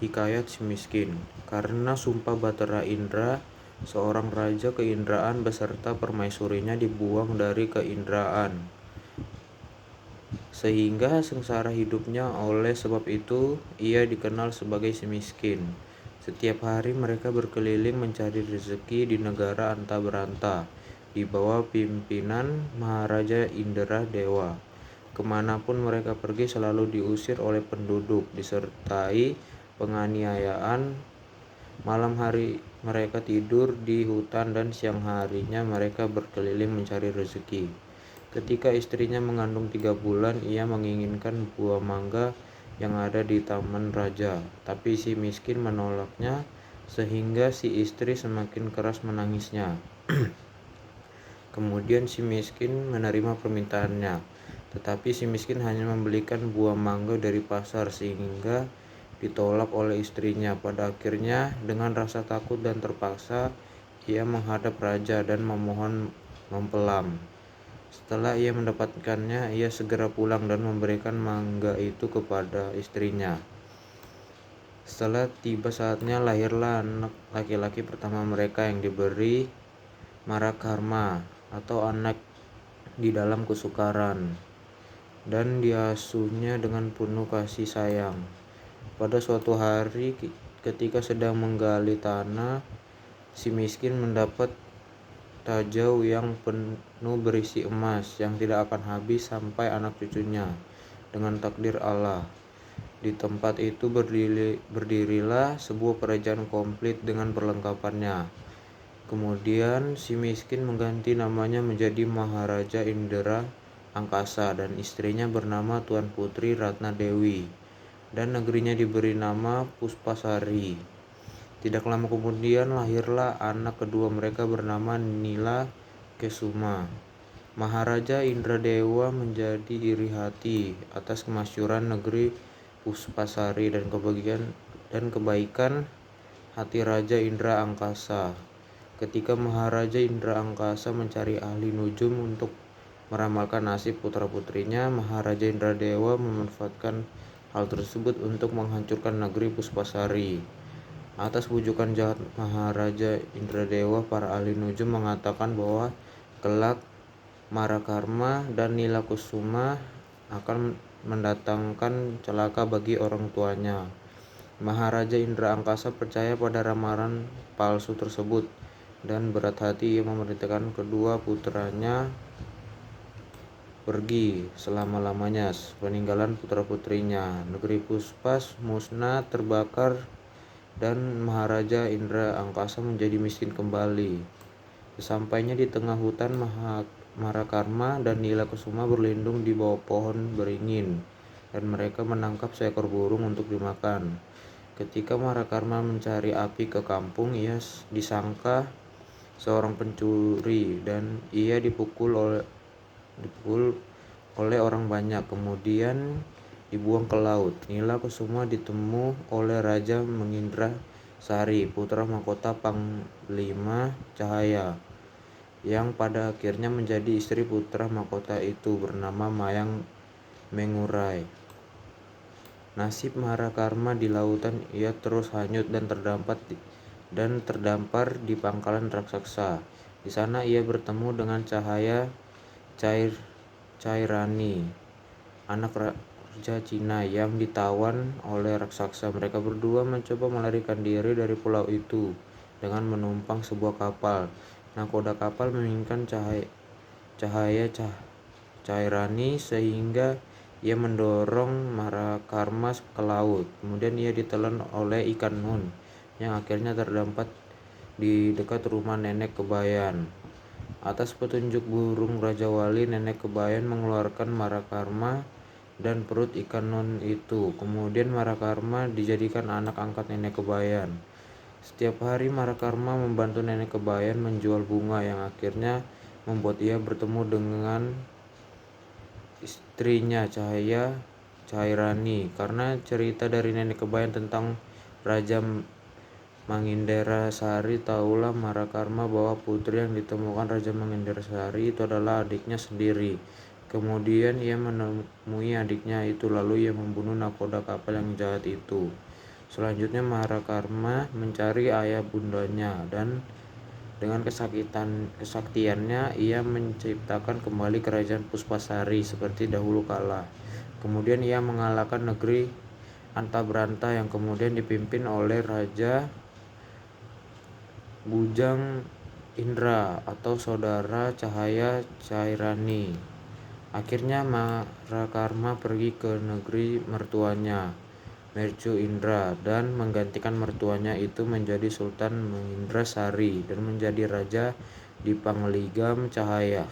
Hikayat si miskin. Karena sumpah Batara Indra, seorang raja keindraan beserta permaisurinya dibuang dari keindraan, sehingga sengsara hidupnya. Oleh sebab itu ia dikenal sebagai si miskin. Setiap hari mereka berkeliling mencari rezeki di negara anta beranta di bawah pimpinan Maharaja Indra Dewa. Kemanapun mereka pergi selalu diusir oleh penduduk, disertai penganiayaan. Malam hari mereka tidur di hutan dan siang harinya mereka berkeliling mencari rezeki. Ketika istrinya mengandung 3 bulan, ia menginginkan buah mangga yang ada di taman raja, tapi si miskin menolaknya sehingga si istri semakin keras menangisnya. Kemudian si miskin menerima permintaannya, tetapi si miskin hanya membelikan buah mangga dari pasar sehingga ditolak oleh istrinya. Pada akhirnya dengan rasa takut dan terpaksa ia menghadap raja dan memohon mempelam. Setelah ia mendapatkannya, ia segera pulang dan memberikan mangga itu kepada istrinya. Setelah tiba saatnya, lahirlah anak laki-laki pertama mereka yang diberi Marakarma atau anak di dalam kesukaran, dan diasuhnya dengan penuh kasih sayang. Pada suatu hari ketika sedang menggali tanah, si miskin mendapat tajau yang penuh berisi emas yang tidak akan habis sampai anak cucunya. Dengan takdir Allah, di tempat itu berdirilah sebuah kerajaan komplit dengan perlengkapannya. Kemudian si miskin mengganti namanya menjadi Maharaja Indra Angkasa dan istrinya bernama Tuan Putri Ratna Dewi, dan negerinya diberi nama Puspasari. Tidak lama kemudian lahirlah anak kedua mereka bernama Nila Kesuma. Maharaja Indradewa menjadi iri hati atas kemasyhuran negeri Puspasari dan kebaikan hati Raja Indra Angkasa. Ketika Maharaja Indra Angkasa mencari ahli nujum untuk meramalkan nasib putra-putrinya, Maharaja Indradewa memanfaatkan hal tersebut untuk menghancurkan negeri Puspasari. Atas bujukan jahat Maharaja Indradewa, para ahli nujum mengatakan bahwa kelak Marakarma dan Nila Kusuma akan mendatangkan celaka bagi orang tuanya. Maharaja Indra Angkasa percaya pada ramalan palsu tersebut dan berat hati ia memerintahkan kedua putranya pergi selama-lamanya. Peninggalan putra-putrinya, negeri Puspas musnah terbakar dan Maharaja Indra Angkasa menjadi miskin kembali. Sesampainya di tengah hutan, Marakarma dan Nila Kusuma berlindung di bawah pohon beringin dan mereka menangkap seekor burung untuk dimakan. Ketika Marakarma mencari api ke kampung, ia disangka seorang pencuri dan ia dipukul oleh orang banyak, kemudian dibuang ke laut. Nila Kusuma ditemu oleh Raja Mengindra Sari, putra mahkota Panglima Cahaya, yang pada akhirnya menjadi istri putra mahkota itu bernama Mayang Mengurai. Nasib Marakarma di lautan, ia terus hanyut dan terdampar di pangkalan raksasa. Di sana ia bertemu dengan Cairani, anak raja Cina yang ditawan oleh raksasa. Mereka berdua mencoba melarikan diri dari pulau itu dengan menumpang sebuah kapal. Nahkoda kapal menginginkan Cairani sehingga ia mendorong Marakarma ke laut. Kemudian ia ditelan oleh ikan nun yang akhirnya terdampar di dekat rumah Nenek Kebayan. Atas petunjuk burung Raja Wali, Nenek Kebayan mengeluarkan Marakarma dan perut ikan nun itu. Kemudian Marakarma dijadikan anak angkat Nenek Kebayan. Setiap hari Marakarma membantu Nenek Kebayan menjual bunga yang akhirnya membuat ia bertemu dengan istrinya Cairani. Karena cerita dari Nenek Kebayan tentang Raja Mangindera Sari, tahulah Marakarma bahwa putri yang ditemukan Raja Mangindera Sari itu adalah adiknya sendiri. Kemudian ia menemui adiknya itu, lalu ia membunuh nahkoda kapal yang jahat itu. Selanjutnya Maharakarma mencari ayah bundanya dan dengan kesaktiannya ia menciptakan kembali kerajaan Puspasari seperti dahulu kala. Kemudian ia mengalahkan negeri Antabranta yang kemudian dipimpin oleh Raja Bujang Indra atau saudara Cahaya Cairani. Akhirnya Maharakarma pergi ke negeri mertuanya, Mercu Indra, dan menggantikan mertuanya itu menjadi Sultan Mahindrasari dan menjadi raja di Pangligam Cahaya.